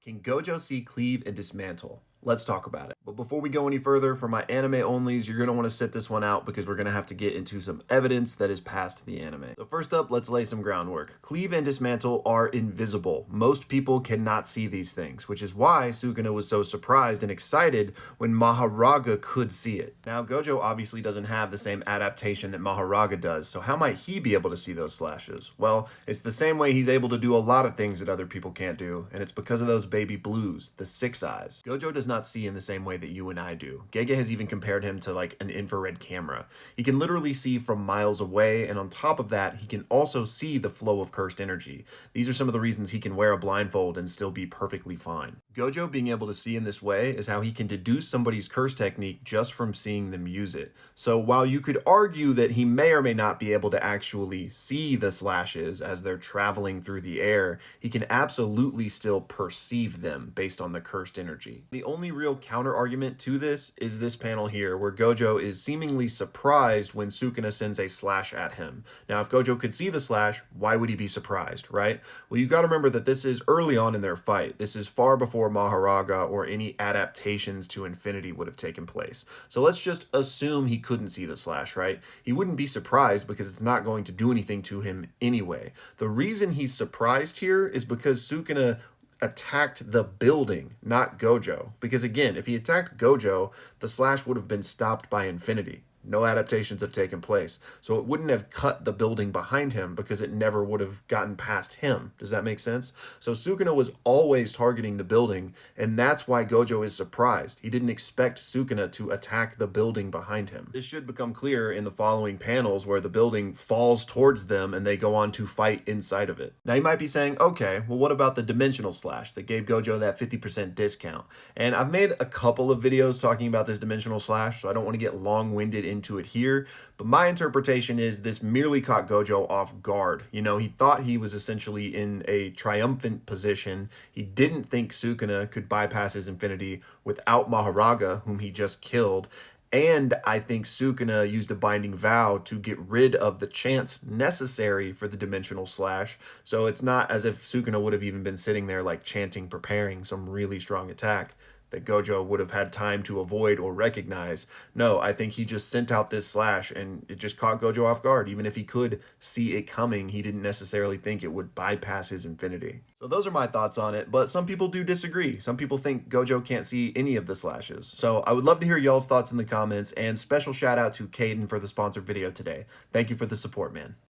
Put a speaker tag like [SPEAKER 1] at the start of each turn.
[SPEAKER 1] Can Gojo See Cleave and Dismantle? Let's talk about it. But before we go any further, for my anime onlys, you're going to want to sit this one out because we're going to have to get into some evidence that is past the anime. So first up, let's lay some groundwork. Cleave and Dismantle are invisible. Most people cannot see these things, which is why Sukuna was so surprised and excited when Maharaga could see it. Now, Gojo obviously doesn't have the same adaptation that Maharaga does, so how might he be able to see those slashes? Well, it's the same way he's able to do a lot of things that other people can't do, and it's because of those baby blues, the six eyes. Gojo does not see in the same way that you and I do. Gege has even compared him to like an infrared camera. He can literally see from miles away, and on top of that, he can also see the flow of cursed energy. These are some of the reasons he can wear a blindfold and still be perfectly fine. Gojo being able to see in this way is how he can deduce somebody's curse technique just from seeing them use it. So while you could argue that he may or may not be able to actually see the slashes as they're traveling through the air, he can absolutely still perceive them based on the cursed energy. The only real counter argument to this is this panel here where Gojo is seemingly surprised when Sukuna sends a slash at him. Now, if Gojo could see the slash, why would he be surprised, right? Well, you got to remember that this is early on in their fight. This is far before Maharaga or any adaptations to Infinity would have taken place. So let's just assume he couldn't see the slash, right? He wouldn't be surprised because it's not going to do anything to him anyway. The reason he's surprised here is because Sukuna attacked the building, not Gojo. Because again, if he attacked Gojo, the slash would have been stopped by Infinity. No adaptations have taken place. So it wouldn't have cut the building behind him because it never would have gotten past him. Does that make sense? So Sukuna was always targeting the building, and that's why Gojo is surprised. He didn't expect Sukuna to attack the building behind him. This should become clear in the following panels where the building falls towards them and they go on to fight inside of it. Now you might be saying, okay, well what about the dimensional slash that gave Gojo that 50% discount? And I've made a couple of videos talking about this dimensional slash, so I don't want to get long-winded into it here, but my interpretation is this merely caught Gojo off guard. You know, he thought he was essentially in a triumphant position. He didn't think Sukuna could bypass his infinity without Maharaga, whom he just killed. And I think Sukuna used a binding vow to get rid of the chance necessary for the dimensional slash. So it's not as if Sukuna would have even been sitting there like chanting, preparing some really strong attack that Gojo would have had time to avoid or recognize. No, I think he just sent out this slash and it just caught Gojo off guard. Even if he could see it coming, he didn't necessarily think it would bypass his infinity. So those are my thoughts on it, but some people do disagree. Some people think Gojo can't see any of the slashes. So I would love to hear y'all's thoughts in the comments, and special shout out to Caden for the sponsored video today. Thank you for the support, man.